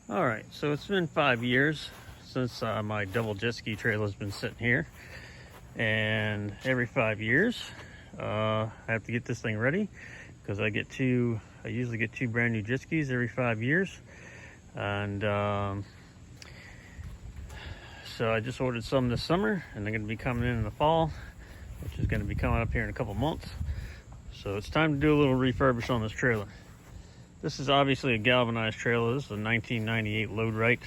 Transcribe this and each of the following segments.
All right, so it's been 5 years since my double jet ski trailer has been sitting here, and every 5 years I have to get this thing ready because I usually get two brand new jet skis every 5 years, and so I just ordered some this summer, and they're going to be coming in the fall, which is going to be coming up here in a couple months. So it's time to do a little refurbish on this trailer. This is obviously a galvanized trailer. This is a 1998 load right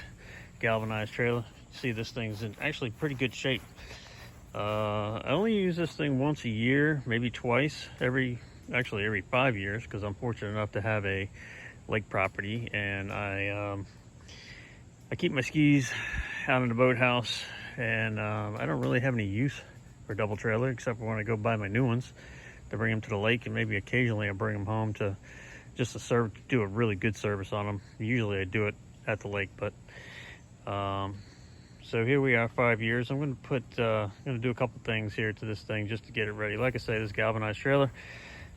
galvanized trailer. You see this thing's in actually pretty good shape. I only use this thing once a year, maybe twice, every 5 years, because I'm fortunate enough to have a lake property, and I keep my skis out in the boathouse, and I don't really have any use for a double trailer except for when I go buy my new ones to bring them to the lake, and maybe occasionally I bring them home to just to do a really good service on them. Usually I do it at the lake, but so here we are, 5 years. I'm going to do a couple things here to this thing just to get it ready. Like I say, this galvanized trailer,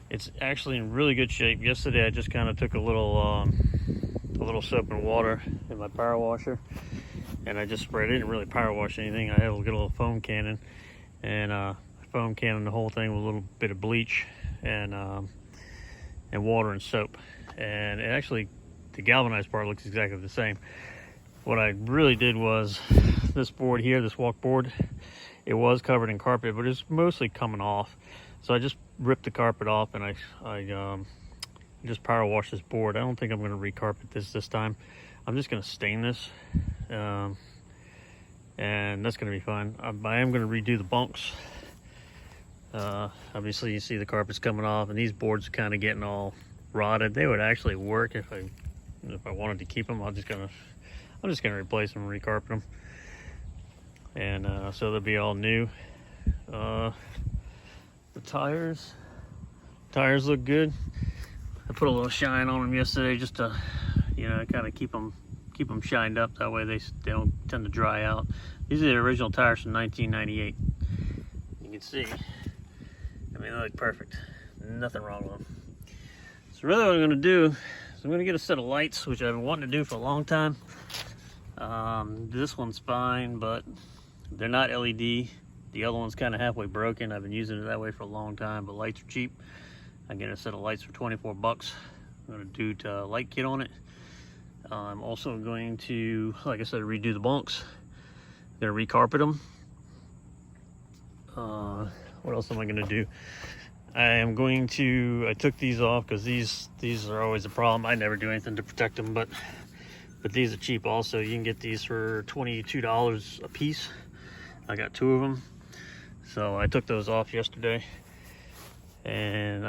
it's actually in really good shape. Yesterday I just kind of took a little soap and water in my power washer, and I just sprayed it. I didn't really power wash anything. I had a little foam cannon, and I foam cannon the whole thing with a little bit of bleach and water and soap, and it actually, the galvanized part looks exactly the same. What I really did was this board here, this walk board, it was covered in carpet, but it's mostly coming off. So I just ripped the carpet off, and I just power washed this board. I don't think I'm going to recarpet this time. I'm just going to stain this, and that's going to be fine. I am going to redo the bunks. Obviously you see the carpet's coming off, and these boards are kind of getting all rotted. They would actually work if I wanted to keep them. I'm just gonna replace them and recarpet them, and so they'll be all new. The tires look good. I put a little shine on them yesterday just to, kind of keep them shined up. That way they don't tend to dry out. These are the original tires from 1998. You can see, they look perfect. Nothing wrong with them. So really what I'm going to do is I'm going to get a set of lights, which I've been wanting to do for a long time. This one's fine, but they're not LED. The other one's kind of halfway broken. I've been using it that way for a long time, but lights are cheap. I get a set of lights for 24 bucks. I'm going to do a light kit on it. I'm also going to, like I said, redo the bunks. I'm going to recarpet them. What else am I going to do? I took these off because these are always a problem. I never do anything to protect them, but these are cheap also. You can get these for $22 a piece. I got two of them. So I took those off yesterday, and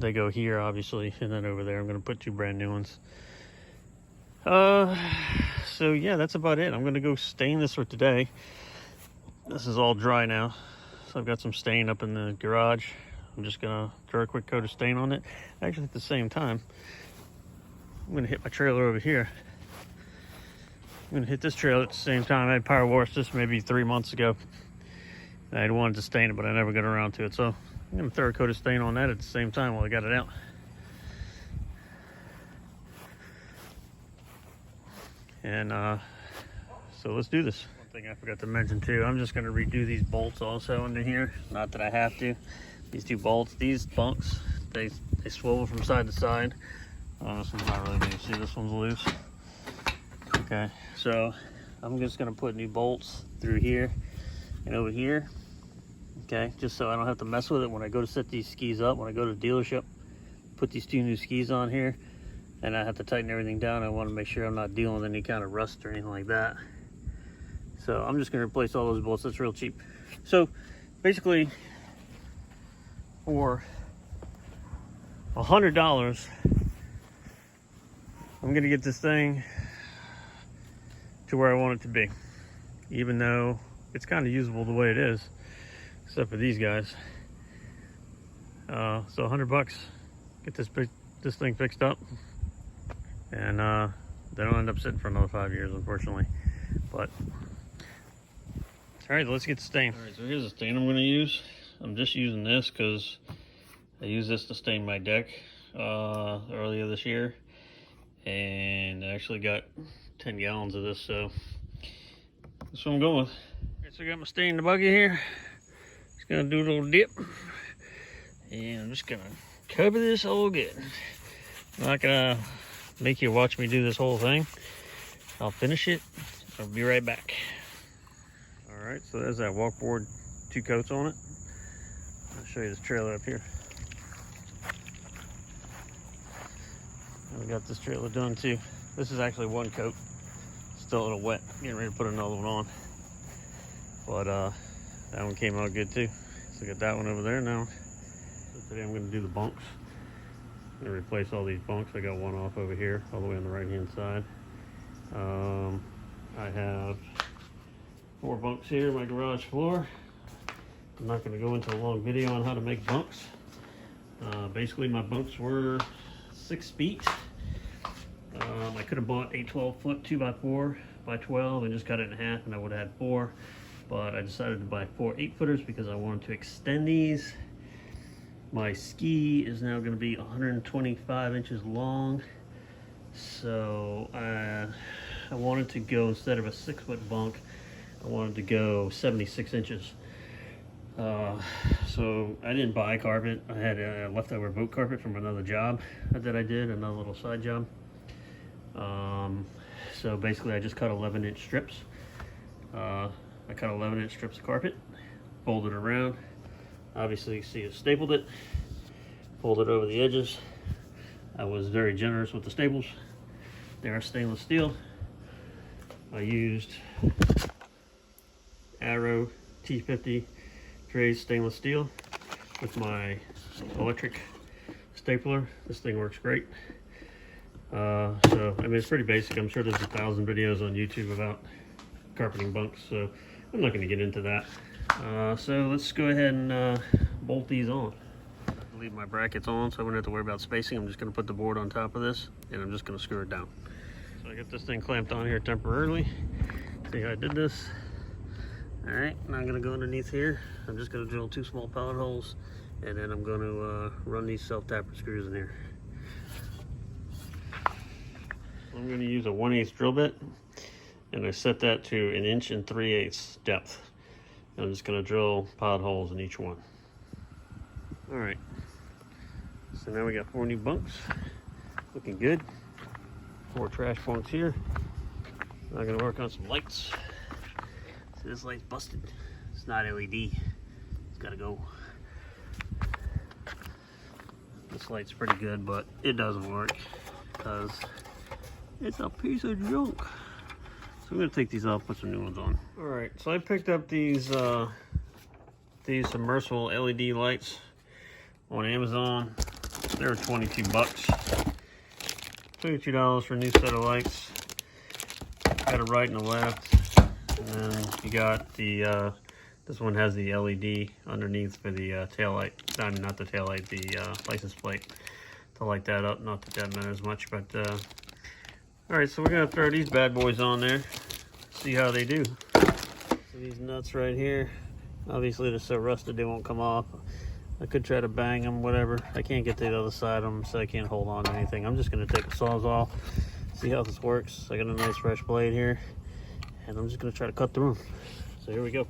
they go here obviously, and then over there I'm gonna put two brand new ones. So yeah, that's about it. I'm gonna go stain this for today. This is all dry now. So I've got some stain up in the garage. I'm just gonna throw a quick coat of stain on it. Actually, at the same time, I'm gonna hit my trailer over here. I'm gonna hit this trailer at the same time. I had power washed this maybe 3 months ago. I had wanted to stain it, but I never got around to it. So I'm gonna throw a coat of stain on that at the same time while I got it out. And so let's do this. Thing I forgot to mention too, I'm just going to redo these bolts also under here. Not that I have to. These two bolts, these bunks, they swivel from side to side. This one's not really good. See, this one's loose. Okay, so I'm just going to put new bolts through here and over here. Okay, just so I don't have to mess with it when I go to set these skis up. When I go to the dealership, put these two new skis on here, and I have to tighten everything down. I want to make sure I'm not dealing with any kind of rust or anything like that. So I'm just going to replace all those bolts. That's real cheap. So basically, for $100, I'm going to get this thing to where I want it to be, even though it's kind of usable the way it is, except for these guys. So $100, get this thing fixed up, and they don't end up sitting for another 5 years, unfortunately. But all right, let's get the stain. All right, so here's the stain I'm going to use. I'm just using this because I used this to stain my deck earlier this year, and I actually got 10 gallons of this, so that's what I'm going with. Alright, so I got my stay in the bucket here. Just gonna do a little dip. And I'm just gonna cover this all good. I'm not gonna make you watch me do this whole thing. I'll finish it. I'll be right back. Alright, so there's that walkboard, 2 coats on it. I'll show you this trailer up here. We got this trailer done too. This is actually 1 coat. Still a little wet. Getting ready to put another one on. But that one came out good too. So I got that one over there now. So today I'm going to do the bunks. I'm going to replace all these bunks. I got one off over here, all the way on the right hand side. I have 4 bunks here in my garage floor. I'm not going to go into a long video on how to make bunks. Basically my bunks were 6 feet. I could have bought a 12-foot 2x4 by 12 and just cut it in half, and I would have had 4. But I decided to buy 4 8-footers because I wanted to extend these. My ski is now going to be 125 inches long, so I wanted to go, instead of a 6-foot bunk, I wanted to go 76 inches. So I didn't buy carpet. I had a leftover boat carpet from another job that I did, another little side job. So basically I just cut 11-inch strips. I cut 11-inch strips of carpet, folded it around. Obviously you see I stapled it, folded over the edges. I was very generous with the staples. They are stainless steel. I used Arrow T50 trays stainless steel with my electric stapler. This thing works great. So I mean, it's pretty basic. I'm sure there's 1,000 videos on YouTube about carpeting bunks, so I'm not going to get into that. So let's go ahead and bolt these on. Leave my brackets on so I wouldn't have to worry about spacing. I'm just going to put the board on top of this, and I'm just going to screw it down. So I got this thing clamped on here temporarily. See how I did this? All right, now I'm going to go underneath here. I'm just going to drill 2 small pallet holes, and then I'm going to run these self-tapping screws in here. I'm going to use a 1/8 drill bit, and I set that to 1 3/8 inches depth. And I'm just going to drill pallet holes in each one. All right, so now we got 4 new bunks, looking good. 4 trash bunks here. I'm going to work on some lights. So this light's busted. It's not LED. It's got to go. This light's pretty good, but it doesn't work because it's a piece of junk. So I'm gonna take these off, put some new ones on. All right, so I picked up these submersible LED lights on Amazon. They were 22 bucks. $22 for a new set of lights. Got a right and a left, and then you got the this one has the LED underneath for the tail light. I mean, not the tail light, the license plate to light that up. Not that that matters much, but all right, so we're gonna throw these bad boys on there, see how they do. So these nuts right here, obviously they're so rusted they won't come off. I could try to bang them, whatever. I can't get to the other side of them, so I can't hold on to anything. I'm just gonna take the saws off, see how this works. I got a nice fresh blade here, and I'm just gonna try to cut through them. So here we go.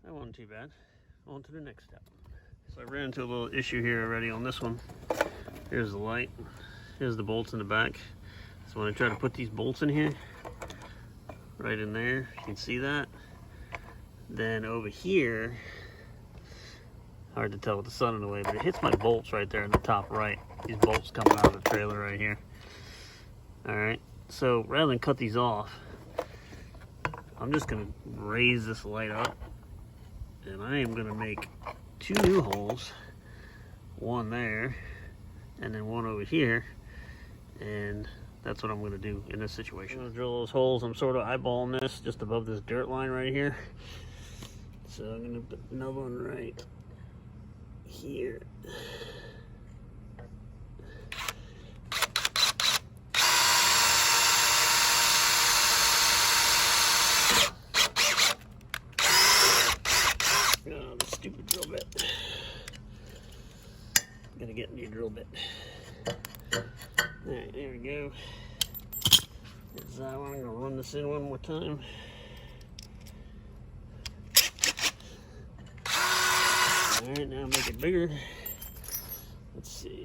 That wasn't too bad. On to the next step. So I ran into a little issue here already on this one. Here's the light. Here's the bolts in the back. So when I try to put these bolts in here, right in there, you can see that. Then over here, hard to tell with the sun in the way, but it hits my bolts right there in the top right. These bolts coming out of the trailer right here. All right, so rather than cut these off, I'm just gonna raise this light up, and I am gonna make 2 new holes, one there, and then one over here, and that's what I'm going to do in this situation. I'm going to drill those holes. I'm sort of eyeballing this just above this dirt line right here. So I'm going to put another one right here. Oh, the stupid drill bit. I'm going to get a new drill bit. Alright, there we go. There's that one. I'm going to run this in one more time. Alright, now make it bigger. Let's see.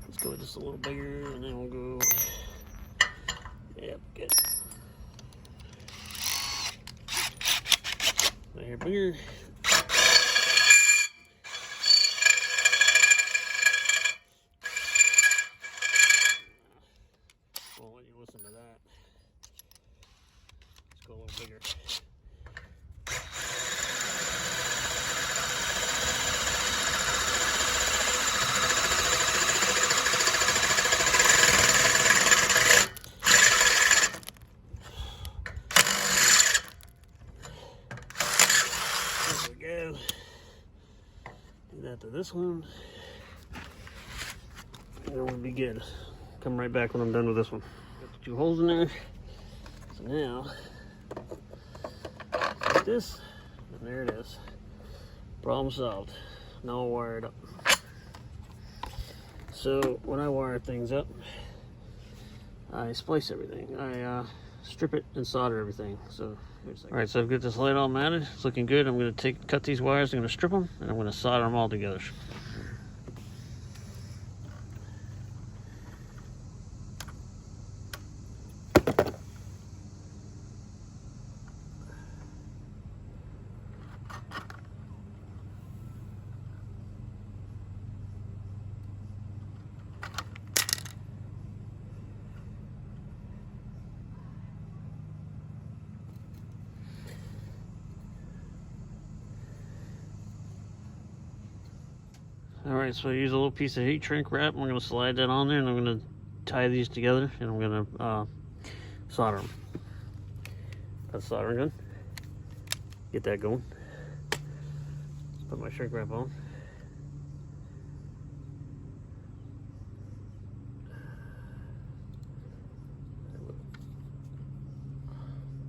Let's go just a little bigger, and then we'll go. Yep, good. There, bigger. Won't let you listen to that. Let's go a little bigger. There we go. Do that to this one. And then we'll be good. Come right back when I'm done with this one. Got the 2 holes in there. So now, like this, and there it is. Problem solved. Now I'll wire it up. So when I wire things up, I splice everything. I strip it and solder everything. So all right, so I've got this light all mounted. It's looking good. I'm going to cut these wires. I'm going to strip them, and I'm going to solder them all together. Alright, so I use a little piece of heat shrink wrap. I'm going to slide that on there, and I'm going to tie these together, and I'm going to solder them. Got the soldering gun. Get that going. Put my shrink wrap on.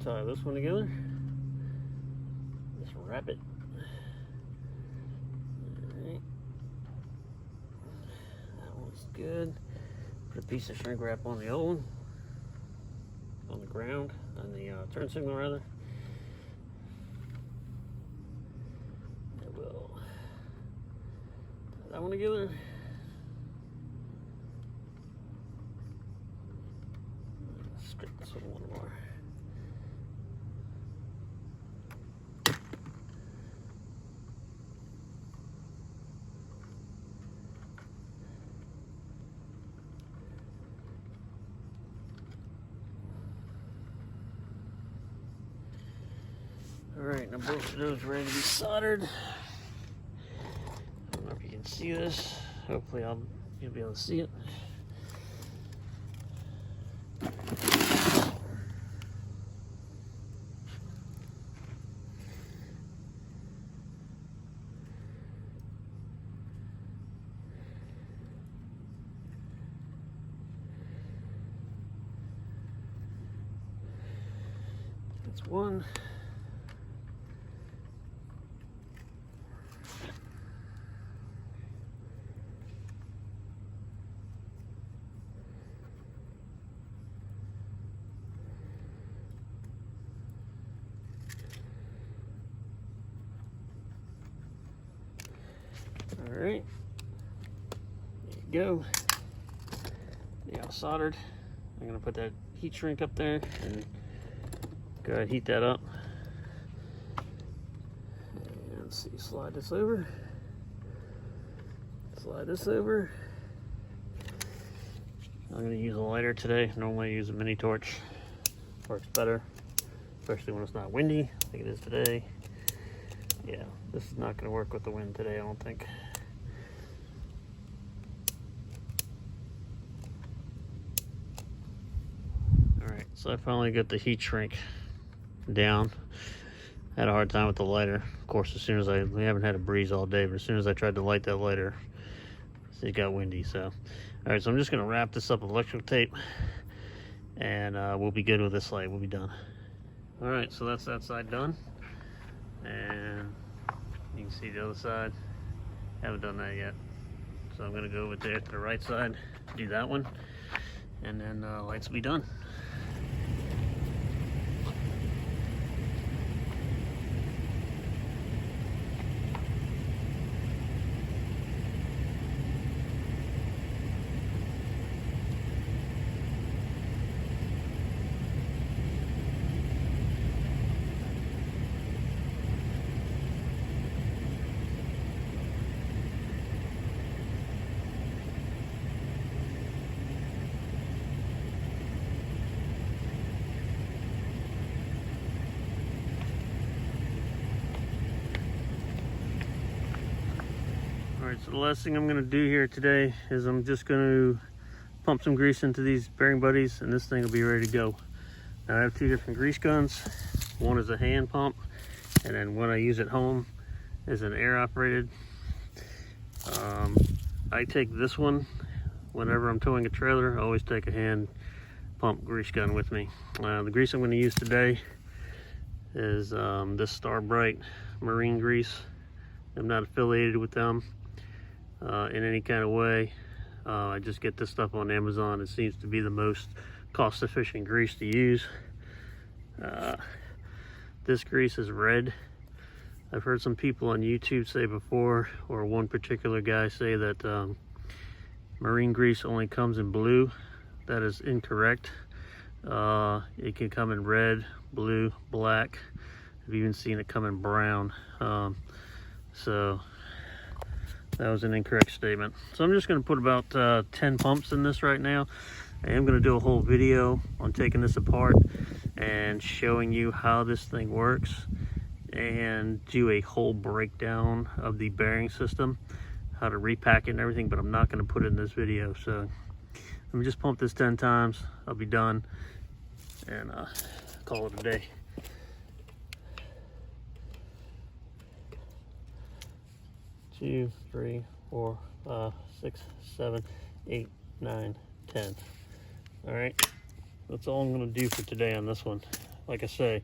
Tie this one together. Just wrap it. Good. Put a piece of shrink wrap on the old one, on the ground, on the turn signal rather. I will tie that one together. Strip this one a little more. Alright, now both of those are ready to be soldered. I don't know if you can see this. Hopefully you'll be able to see it. That's one. All right, there you go. Yeah, soldered. I'm gonna put that heat shrink up there and go ahead and heat that up. And let's see, slide this over. Slide this over. I'm gonna use a lighter today. Normally I use a mini torch. Works better, especially when it's not windy like it is today. Yeah, this is not gonna work with the wind today, I don't think. So I finally got the heat shrink down. Had a hard time with the lighter. Of course, we haven't had a breeze all day, but as soon as I tried to light that lighter, it got windy. So, all right, so I'm just gonna wrap this up with electrical tape, and we'll be good with this light. We'll be done. All right, so that's that side done, and you can see the other side. Haven't done that yet, so I'm gonna go over there to the right side, do that one, and then lights will be done. Alright, so the last thing I'm going to do here today is I'm just going to pump some grease into these bearing buddies, and this thing will be ready to go. Now I have two different grease guns. One is a hand pump, and then one I use at home is an air operated. I take this one whenever I'm towing a trailer. I always take a hand pump grease gun with me. The grease I'm going to use today is this Star Bright marine grease. I'm not affiliated with them in any kind of way. I just get this stuff on Amazon. It seems to be the most cost-efficient grease to use. This grease is red. I've heard some people on YouTube say before, or one particular guy say that marine grease only comes in blue. That is incorrect. It can come in red, blue, black. I've even seen it come in brown. So that was an incorrect statement. So I'm just going to put about 10 pumps in this right now. I am going to do a whole video on taking this apart and showing you how this thing works, and do a whole breakdown of the bearing system, how to repack it and everything, but I'm not going to put it in this video. So let me just pump this 10 times. I'll be done and call it a day. 2, 3, 4, 5, 6, 7, 8, 9, 10. All right, that's all I'm going to do for today on this one. Like I say,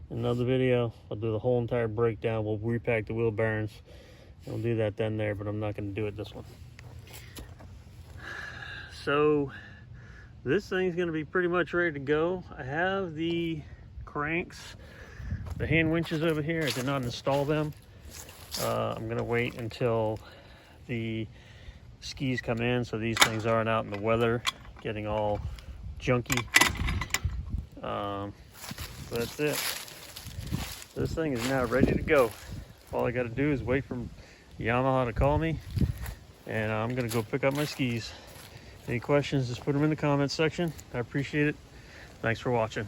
in another video, I'll do the whole entire breakdown. We'll repack the wheel bearings. We'll do that then there, but I'm not going to do it this one. So this thing's going to be pretty much ready to go. I have the cranks, the hand winches over here. I did not install them. I'm going to wait until the skis come in, so these things aren't out in the weather getting all junky. But that's it. This thing is now ready to go. All I got to do is wait for Yamaha to call me, and I'm going to go pick up my skis. Any questions, just put them in the comments section. I appreciate it. Thanks for watching.